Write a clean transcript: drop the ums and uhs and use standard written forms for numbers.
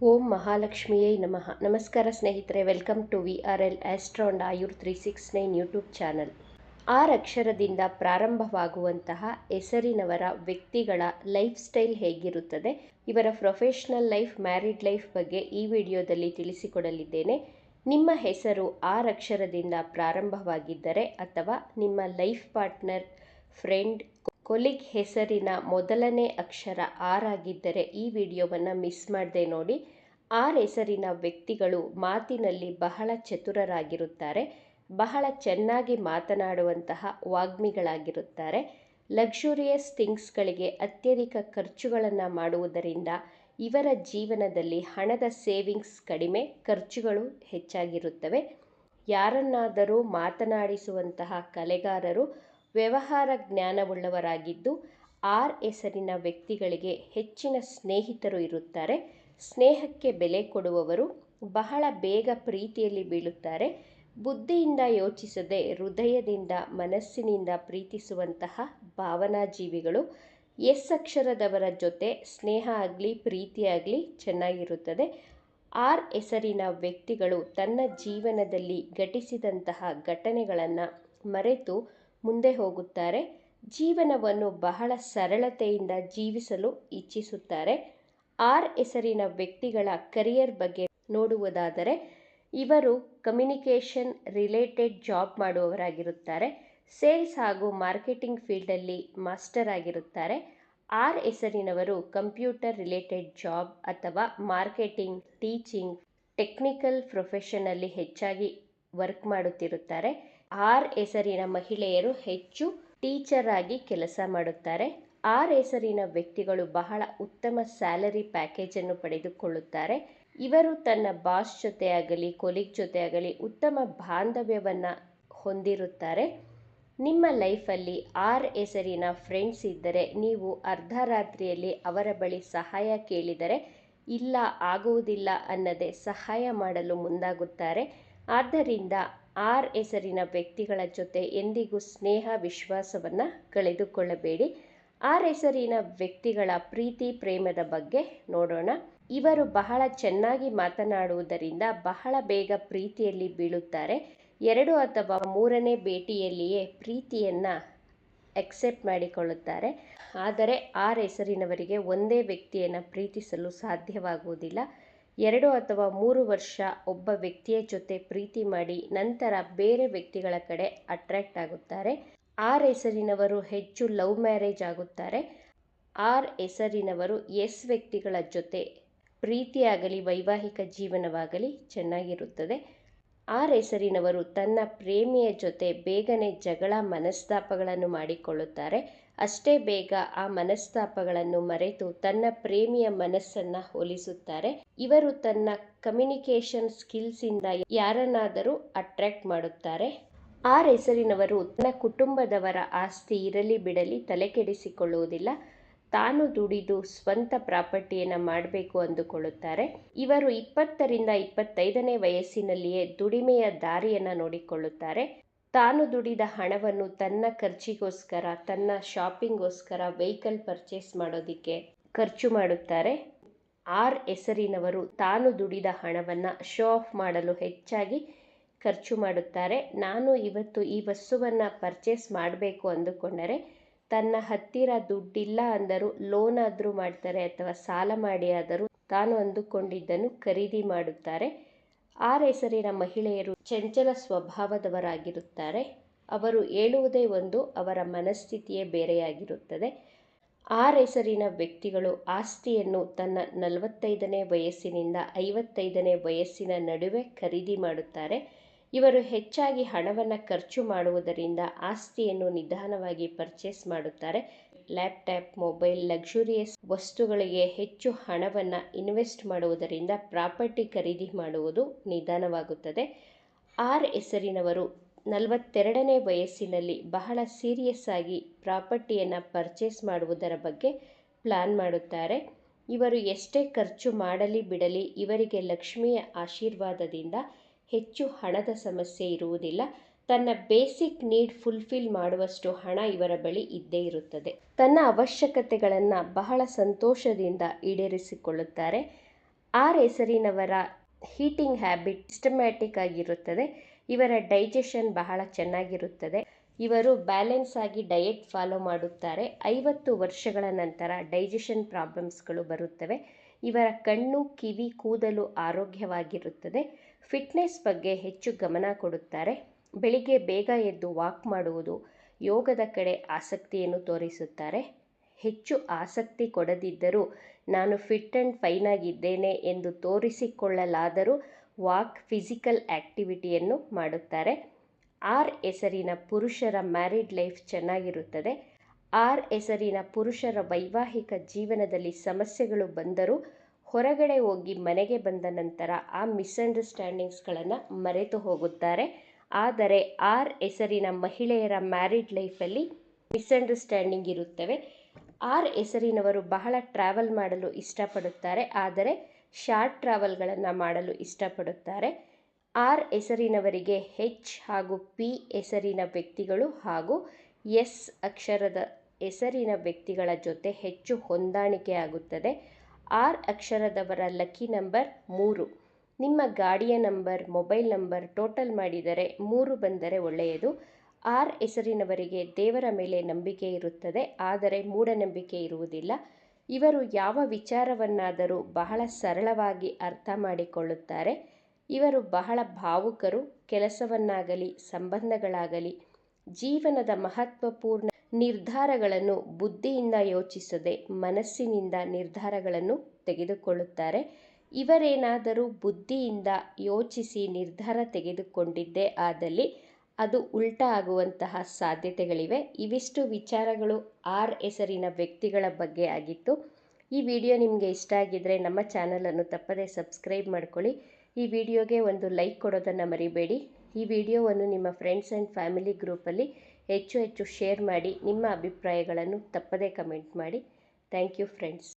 ಓಂ ಮಹಾಲಕ್ಷ್ಮಿಯೇ ನಮಃ. ನಮಸ್ಕಾರ ಸ್ನೇಹಿತರೆ, welcome to VRL astro and Ayur 369 YouTube channel. R ಅಕ್ಷರದಿಂದ ಪ್ರಾರಂಭವಾಗುವಂತಹ ಹೆಸರಿನವರ ವ್ಯಕ್ತಿಗಳ ಲೈಫ್ ಸ್ಟೈಲ್ ಹೇಗಿರುತ್ತದೆ, ಇವರ ಪ್ರೊಫೆಷನಲ್ ಲೈಫ್, ಮ್ಯಾರಿಡ್ ಲೈಫ್ ಬಗ್ಗೆ ಈ ವಿಡಿಯೋದಲ್ಲಿ ತಿಳಿಸಿಕೊಡಲಿದ್ದೇನೆ. ನಿಮ್ಮ ಹೆಸರು ಆರ್ ಅಕ್ಷರದಿಂದ ಪ್ರಾರಂಭವಾಗಿದ್ದರೆ ಅಥವಾ ನಿಮ್ಮ ಲೈಫ್ ಪಾರ್ಟ್ನರ್, ಫ್ರೆಂಡ್, ಕೊಲಿಗ್ ಹೆಸರಿನ ಮೊದಲನೇ ಅಕ್ಷರ ಆರ್ ಆಗಿದ್ದರೆ ಈ ವಿಡಿಯೋವನ್ನು ಮಿಸ್ ಮಾಡದೆ ನೋಡಿ. ಆರ್ ಹೆಸರಿನ ವ್ಯಕ್ತಿಗಳು ಮಾತಿನಲ್ಲಿ ಬಹಳ ಚತುರರಾಗಿರುತ್ತಾರೆ, ಬಹಳ ಚೆನ್ನಾಗಿ ಮಾತನಾಡುವಂತಹ ವಾಗ್ಮಿಗಳಾಗಿರುತ್ತಾರೆ. ಲಕ್ಸುರಿಯಸ್ ಥಿಂಗ್ಸ್ಗಳಿಗೆ ಅತ್ಯಧಿಕ ಖರ್ಚುಗಳನ್ನು ಮಾಡುವುದರಿಂದ ಇವರ ಜೀವನದಲ್ಲಿ ಹಣದ ಸೇವಿಂಗ್ಸ್ ಕಡಿಮೆ, ಖರ್ಚುಗಳು ಹೆಚ್ಚಾಗಿರುತ್ತವೆ. ಯಾರನ್ನಾದರೂ ಮಾತನಾಡಿಸುವಂತಹ ಕಲೆಗಾರರು, ವ್ಯವಹಾರ ಜ್ಞಾನವುಳ್ಳವರಾಗಿದ್ದು ಆರ್ ಹೆಸರಿನ ವ್ಯಕ್ತಿಗಳಿಗೆ ಹೆಚ್ಚಿನ ಸ್ನೇಹಿತರು ಇರುತ್ತಾರೆ. ಸ್ನೇಹಕ್ಕೆ ಬೆಲೆ ಕೊಡುವವರು, ಬಹಳ ಬೇಗ ಪ್ರೀತಿಯಲ್ಲಿ ಬೀಳುತ್ತಾರೆ. ಬುದ್ಧಿಯಿಂದ ಯೋಚಿಸದೆ ಹೃದಯದಿಂದ, ಮನಸ್ಸಿನಿಂದ ಪ್ರೀತಿಸುವಂತಹ ಭಾವನಾಜೀವಿಗಳು. ಎಸ್ ಅಕ್ಷರದವರ ಜೊತೆ ಸ್ನೇಹ ಆಗಲಿ ಪ್ರೀತಿ ಆಗಲಿ ಚೆನ್ನಾಗಿರುತ್ತದೆ. ಆರ್ ಹೆಸರಿನ ವ್ಯಕ್ತಿಗಳು ತನ್ನ ಜೀವನದಲ್ಲಿ ಘಟಿಸಿದಂತಹ ಘಟನೆಗಳನ್ನು ಮರೆತು ಮುಂದೆ ಹೋಗುತ್ತಾರೆ. ಜೀವನವನ್ನು ಬಹಳ ಸರಳತೆಯಿಂದ ಜೀವಿಸಲು ಇಚ್ಛಿಸುತ್ತಾರೆ. ಆರ್ ಹೆಸರಿನ ವ್ಯಕ್ತಿಗಳ ಕರಿಯರ್ ಬಗ್ಗೆ ನೋಡುವುದಾದರೆ, ಇವರು ಕಮ್ಯುನಿಕೇಷನ್ ರಿಲೇಟೆಡ್ ಜಾಬ್ ಮಾಡುವವರಾಗಿರುತ್ತಾರೆ. ಸೇಲ್ಸ್ ಹಾಗೂ ಮಾರ್ಕೆಟಿಂಗ್ ಫೀಲ್ಡಲ್ಲಿ ಮಾಸ್ಟರ್ ಆಗಿರುತ್ತಾರೆ. ಆರ್ ಹೆಸರಿನವರು ಕಂಪ್ಯೂಟರ್ ರಿಲೇಟೆಡ್ ಜಾಬ್ ಅಥವಾ ಮಾರ್ಕೆಟಿಂಗ್, ಟೀಚಿಂಗ್, ಟೆಕ್ನಿಕಲ್ ಪ್ರೊಫೆಷನಲ್ಲಿ ಹೆಚ್ಚಾಗಿ ವರ್ಕ್ ಮಾಡುತ್ತಿರುತ್ತಾರೆ. ಆರ್ ಹೆಸರಿನ ಮಹಿಳೆಯರು ಹೆಚ್ಚು ಟೀಚರ್ ಆಗಿ ಕೆಲಸ ಮಾಡುತ್ತಾರೆ. ಆರ್ ಹೆಸರಿನ ವ್ಯಕ್ತಿಗಳು ಬಹಳ ಉತ್ತಮ ಸ್ಯಾಲರಿ ಪ್ಯಾಕೇಜನ್ನು ಪಡೆದುಕೊಳ್ಳುತ್ತಾರೆ. ಇವರು ತನ್ನ ಬಾಸ್ ಜೊತೆ ಆಗಲಿ ಕೊಲಿಗ್ ಜೊತೆ ಆಗಲಿ ಉತ್ತಮ ಬಾಂಧವ್ಯವನ್ನು ಹೊಂದಿರುತ್ತಾರೆ. ನಿಮ್ಮ ಲೈಫಲ್ಲಿ ಆರ್ ಹೆಸರಿನ ಫ್ರೆಂಡ್ಸ್ ಇದ್ದರೆ ನೀವು ಅರ್ಧ ರಾತ್ರಿಯಲ್ಲಿ ಅವರ ಬಳಿ ಸಹಾಯ ಕೇಳಿದರೆ ಇಲ್ಲ, ಆಗುವುದಿಲ್ಲ ಅನ್ನದೇ ಸಹಾಯ ಮಾಡಲು ಮುಂದಾಗುತ್ತಾರೆ. ಆದ್ದರಿಂದ ಆರ್ ಹೆಸರಿನ ವ್ಯಕ್ತಿಗಳ ಜೊತೆ ಎಂದಿಗೂ ಸ್ನೇಹ, ವಿಶ್ವಾಸವನ್ನು ಕಳೆದುಕೊಳ್ಳಬೇಡಿ. ಆರ್ ಹೆಸರಿನ ವ್ಯಕ್ತಿಗಳ ಪ್ರೀತಿ ಪ್ರೇಮದ ಬಗ್ಗೆ ನೋಡೋಣ. ಇವರು ಬಹಳ ಚೆನ್ನಾಗಿ ಮಾತನಾಡುವುದರಿಂದ ಬಹಳ ಬೇಗ ಪ್ರೀತಿಯಲ್ಲಿ ಬೀಳುತ್ತಾರೆ. 2 ಅಥವಾ 3ನೇ ಭೇಟಿಯಲ್ಲಿಯೇ ಪ್ರೀತಿಯನ್ನು ಅಕ್ಸೆಪ್ಟ್ ಮಾಡಿಕೊಳ್ಳುತ್ತಾರೆ. ಆದರೆ ಆರ್ ಹೆಸರಿನವರಿಗೆ ಒಂದೇ ವ್ಯಕ್ತಿಯನ್ನು ಪ್ರೀತಿಸಲು ಸಾಧ್ಯವಾಗುವುದಿಲ್ಲ. 2 ಅಥವಾ 3 ವರ್ಷ ಒಬ್ಬ ವ್ಯಕ್ತಿಯ ಜೊತೆ ಪ್ರೀತಿ ಮಾಡಿ ನಂತರ ಬೇರೆ ವ್ಯಕ್ತಿಗಳ ಕಡೆ ಅಟ್ರಾಕ್ಟ್ ಆಗುತ್ತಾರೆ. ಆರ್ ಹೆಸರಿನವರು ಹೆಚ್ಚು ಲವ್ ಮ್ಯಾರೇಜ್ ಆಗುತ್ತಾರೆ. ಆರ್ ಹೆಸರಿನವರು ಎಸ್ ವ್ಯಕ್ತಿಗಳ ಜೊತೆ ಪ್ರೀತಿಯಾಗಲಿ ವೈವಾಹಿಕ ಜೀವನವಾಗಲಿ ಚೆನ್ನಾಗಿರುತ್ತದೆ. ಆರ್ ಹೆಸರಿನವರು ತನ್ನ ಪ್ರೇಮಿಯ ಜೊತೆ ಬೇಗನೆ ಜಗಳ, ಮನಸ್ತಾಪಗಳನ್ನು ಮಾಡಿಕೊಳ್ಳುತ್ತಾರೆ. ಅಷ್ಟೇ ಬೇಗ ಆ ಮನಸ್ತಾಪಗಳನ್ನು ಮರೆತು ತನ್ನ ಪ್ರೇಮಿಯ ಮನಸ್ಸನ್ನು ಒಲಿಸುತ್ತಾರೆ. ಇವರು ತನ್ನ ಕಮ್ಯುನಿಕೇಷನ್ ಸ್ಕಿಲ್ಸಿಂದ ಯಾರನ್ನಾದರೂ ಅಟ್ರಾಕ್ಟ್ ಮಾಡುತ್ತಾರೆ. ಆರ್ ಹೆಸರಿನವರು ತನ್ನ ಕುಟುಂಬದವರ ಆಸ್ತಿ ಇರಲಿ ಬಿಡಲಿ ತಲೆ ಕೆಡಿಸಿಕೊಳ್ಳುವುದಿಲ್ಲ. ತಾನು ದುಡಿದು ಸ್ವಂತ ಪ್ರಾಪರ್ಟಿಯನ್ನು ಮಾಡಬೇಕು ಅಂದುಕೊಳ್ಳುತ್ತಾರೆ. ಇವರು 20ರಿಂದ 25ನೇ ವಯಸ್ಸಿನಲ್ಲಿಯೇ ದುಡಿಮೆಯ ದಾರಿಯನ್ನು ನೋಡಿಕೊಳ್ಳುತ್ತಾರೆ. ತಾನು ದುಡಿದ ಹಣವನ್ನು ತನ್ನ ಖರ್ಚಿಗೋಸ್ಕರ, ತನ್ನ ಶಾಪಿಂಗ್ಗೋಸ್ಕರ, ವೆಹಿಕಲ್ ಪರ್ಚೇಸ್ ಮಾಡೋದಕ್ಕೆ ಖರ್ಚು ಮಾಡುತ್ತಾರೆ. ಆರ್ ಹೆಸರಿನವರು ತಾನು ದುಡಿದ ಹಣವನ್ನು ಶೋ ಆಫ್ ಮಾಡಲು ಹೆಚ್ಚಾಗಿ ಖರ್ಚು ಮಾಡುತ್ತಾರೆ. ನಾನು ಇವತ್ತು ಈ ವಸ್ತುವನ್ನು ಪರ್ಚೇಸ್ ಮಾಡಬೇಕು ಅಂದುಕೊಂಡರೆ ತನ್ನ ಹತ್ತಿರ ದುಡ್ಡಿಲ್ಲ ಅಂದರೂ ಲೋನ್ ಆದರೂ ಮಾಡ್ತಾರೆ ಅಥವಾ ಸಾಲ ಮಾಡಿ ಆದರೂ ತಾನು ಅಂದುಕೊಂಡಿದ್ದನ್ನು ಖರೀದಿ ಮಾಡುತ್ತಾರೆ. ಆರ್ ಹೆಸರಿನ ಮಹಿಳೆಯರು ಚಂಚಲ ಸ್ವಭಾವದವರಾಗಿರುತ್ತಾರೆ. ಅವರು ಹೇಳುವುದೇ ಒಂದು, ಅವರ ಮನಸ್ಥಿತಿಯೇ ಬೇರೆಯಾಗಿರುತ್ತದೆ. ಆರ್ ಹೆಸರಿನ ವ್ಯಕ್ತಿಗಳು ಆಸ್ತಿಯನ್ನು ತನ್ನ 45ನೇ ವಯಸ್ಸಿನಿಂದ 55ನೇ ವಯಸ್ಸಿನ ನಡುವೆ ಖರೀದಿ ಮಾಡುತ್ತಾರೆ. ಇವರು ಹೆಚ್ಚಾಗಿ ಹಣವನ್ನು ಖರ್ಚು ಮಾಡುವುದರಿಂದ ಆಸ್ತಿಯನ್ನು ನಿಧಾನವಾಗಿ ಪರ್ಚೇಸ್ ಮಾಡುತ್ತಾರೆ. ಲ್ಯಾಪ್ಟಾಪ್, ಮೊಬೈಲ್, ಲಕ್ಸುರಿಯಸ್ ವಸ್ತುಗಳಿಗೆ ಹೆಚ್ಚು ಹಣವನ್ನು ಇನ್ವೆಸ್ಟ್ ಮಾಡುವುದರಿಂದ ಪ್ರಾಪರ್ಟಿ ಖರೀದಿ ಮಾಡುವುದು ನಿಧಾನವಾಗುತ್ತದೆ. ಆರ್ ಹೆಸರಿನವರು 42ನೇ ವಯಸ್ಸಿನಲ್ಲಿ ಬಹಳ ಸೀರಿಯಸ್ ಆಗಿ ಪ್ರಾಪರ್ಟಿಯನ್ನು ಪರ್ಚೇಸ್ ಮಾಡುವುದರ ಬಗ್ಗೆ ಪ್ಲಾನ್ ಮಾಡುತ್ತಾರೆ. ಇವರು ಎಷ್ಟೇ ಖರ್ಚು ಮಾಡಲಿ ಬಿಡಲಿ ಇವರಿಗೆ ಲಕ್ಷ್ಮಿಯ ಆಶೀರ್ವಾದದಿಂದ ಹೆಚ್ಚು ಹಣದ ಸಮಸ್ಯೆ ಇರುವುದಿಲ್ಲ. ತನ್ನ ಬೇಸಿಕ್ ನೀಡ್ ಫುಲ್ಫಿಲ್ ಮಾಡುವಷ್ಟು ಹಣ ಇವರ ಬಳಿ ಇದ್ದೇ ಇರುತ್ತದೆ. ತನ್ನ ಅವಶ್ಯಕತೆಗಳನ್ನು ಬಹಳ ಸಂತೋಷದಿಂದ ಈಡೇರಿಸಿಕೊಳ್ಳುತ್ತಾರೆ. ಆರ್ ಹೆಸರಿನವರ ಹೀಟಿಂಗ್ ಹ್ಯಾಬಿಟ್ ಸಿಸ್ಟಮ್ಯಾಟಿಕ್ ಆಗಿರುತ್ತದೆ. ಇವರ ಡೈಜೆಷನ್ ಬಹಳ ಚೆನ್ನಾಗಿರುತ್ತದೆ. ಇವರು ಬ್ಯಾಲೆನ್ಸ್ ಆಗಿ ಡಯೆಟ್ ಫಾಲೋ ಮಾಡುತ್ತಾರೆ. 50 ವರ್ಷಗಳ ನಂತರ ಡೈಜೆಷನ್ ಪ್ರಾಬ್ಲಮ್ಸ್ಗಳು ಬರುತ್ತವೆ. ಇವರ ಕಣ್ಣು, ಕಿವಿ, ಕೂದಲು ಆರೋಗ್ಯವಾಗಿರುತ್ತದೆ. ಫಿಟ್ನೆಸ್ ಬಗ್ಗೆ ಹೆಚ್ಚು ಗಮನ ಕೊಡುತ್ತಾರೆ. ಬೆಳಿಗ್ಗೆ ಬೇಗ ಎದ್ದು ವಾಕ್ ಮಾಡುವುದು, ಯೋಗದ ಕಡೆ ಆಸಕ್ತಿಯನ್ನು ತೋರಿಸುತ್ತಾರೆ. ಹೆಚ್ಚು ಆಸಕ್ತಿ ಕೊಡದಿದ್ದರೂ ನಾನು ಫಿಟ್ ಆ್ಯಂಡ್ ಫೈನ್ ಆಗಿದ್ದೇನೆ ಎಂದು ತೋರಿಸಿಕೊಳ್ಳಲಾದರೂ ವಾಕ್, ಫಿಸಿಕಲ್ ಆ್ಯಕ್ಟಿವಿಟಿಯನ್ನು ಮಾಡುತ್ತಾರೆ. ಆರ್ ಹೆಸರಿನ ಪುರುಷರ ಮ್ಯಾರಿಡ್ ಲೈಫ್ ಚೆನ್ನಾಗಿರುತ್ತದೆ. ಆರ್ ಹೆಸರಿನ ಪುರುಷರ ವೈವಾಹಿಕ ಜೀವನದಲ್ಲಿ ಸಮಸ್ಯೆಗಳು ಬಂದರೂ ಹೊರಗಡೆ ಹೋಗಿ ಮನೆಗೆ ಬಂದ ನಂತರ ಆ ಮಿಸ್ಅಂಡರ್ಸ್ಟ್ಯಾಂಡಿಂಗ್ಸ್ಗಳನ್ನು ಮರೆತು ಹೋಗುತ್ತಾರೆ. ಆದರೆ ಆರ್ ಹೆಸರಿನ ಮಹಿಳೆಯರ ಮ್ಯಾರಿಡ್ ಲೈಫಲ್ಲಿ ಮಿಸ್ಅಂಡರ್ಸ್ಟ್ಯಾಂಡಿಂಗ್ ಇರುತ್ತವೆ. ಆರ್ ಹೆಸರಿನವರು ಬಹಳ ಟ್ರಾವೆಲ್ ಮಾಡಲು ಇಷ್ಟಪಡುತ್ತಾರೆ, ಆದರೆ ಶಾರ್ಟ್ ಟ್ರಾವೆಲ್ಗಳನ್ನು ಮಾಡಲು ಇಷ್ಟಪಡುತ್ತಾರೆ. ಆರ್ ಹೆಸರಿನವರಿಗೆ ಹೆಚ್ ಹಾಗೂ ಪಿ ಹೆಸರಿನ ವ್ಯಕ್ತಿಗಳು ಹಾಗೂ ಎಸ್ ಅಕ್ಷರದ ಹೆಸರಿನ ವ್ಯಕ್ತಿಗಳ ಜೊತೆ ಹೆಚ್ಚು ಹೊಂದಾಣಿಕೆ ಆಗುತ್ತದೆ. ಆರ್ ಅಕ್ಷರದವರ ಲಕ್ಕಿ ನಂಬರ್ 3. ನಿಮ್ಮ ಗಾಡಿಯ ನಂಬರ್, ಮೊಬೈಲ್ ನಂಬರ್ ಟೋಟಲ್ ಮಾಡಿದರೆ 3 ಬಂದರೆ ಒಳ್ಳೆಯದು. ಆರ್ ಹೆಸರಿನವರಿಗೆ ದೇವರ ಮೇಲೆ ನಂಬಿಕೆ ಇರುತ್ತದೆ, ಆದರೆ ಮೂಢನಂಬಿಕೆ ಇರುವುದಿಲ್ಲ. ಇವರು ಯಾವ ವಿಚಾರವನ್ನಾದರೂ ಬಹಳ ಸರಳವಾಗಿ ಅರ್ಥ ಮಾಡಿಕೊಳ್ಳುತ್ತಾರೆ. ಇವರು ಬಹಳ ಭಾವುಕರು. ಕೆಲಸವನ್ನಾಗಲಿ ಸಂಬಂಧಗಳಾಗಲಿ ಜೀವನದ ಮಹತ್ವಪೂರ್ಣ ನಿರ್ಧಾರಗಳನ್ನು ಬುದ್ಧಿಯಿಂದ ಯೋಚಿಸದೆ ಮನಸ್ಸಿನಿಂದ ನಿರ್ಧಾರಗಳನ್ನು ತೆಗೆದುಕೊಳ್ಳುತ್ತಾರೆ. ಇವರೇನಾದರೂ ಬುದ್ಧಿಯಿಂದ ಯೋಚಿಸಿ ನಿರ್ಧಾರ ತೆಗೆದುಕೊಂಡಿದ್ದೇ ಆದಲ್ಲಿ ಅದು ಉಲ್ಟಾ ಆಗುವಂತಹ ಸಾಧ್ಯತೆಗಳಿವೆ. ಇವಿಷ್ಟು ವಿಚಾರಗಳು ಆರ್ ಹೆಸರಿನ ವ್ಯಕ್ತಿಗಳ ಬಗ್ಗೆ ಆಗಿತ್ತು. ಈ ವಿಡಿಯೋ ನಿಮಗೆ ಇಷ್ಟ ಆಗಿದ್ದರೆ ನಮ್ಮ ಚಾನಲನ್ನು ತಪ್ಪದೇ ಸಬ್ಸ್ಕ್ರೈಬ್ ಮಾಡ್ಕೊಳ್ಳಿ. ಈ ವಿಡಿಯೋಗೆ ಒಂದು ಲೈಕ್ ಕೊಡೋದನ್ನು ಮರಿಬೇಡಿ. ಈ ವಿಡಿಯೋವನ್ನು ನಿಮ್ಮ ಫ್ರೆಂಡ್ಸ್ ಆ್ಯಂಡ್ ಫ್ಯಾಮಿಲಿ ಗ್ರೂಪಲ್ಲಿ ಹೆಚ್ಚು ಶೇರ್ ಮಾಡಿ. ನಿಮ್ಮ ಅಭಿಪ್ರಾಯಗಳನ್ನು ತಪ್ಪದೇ ಕಮೆಂಟ್ ಮಾಡಿ. Thank you friends.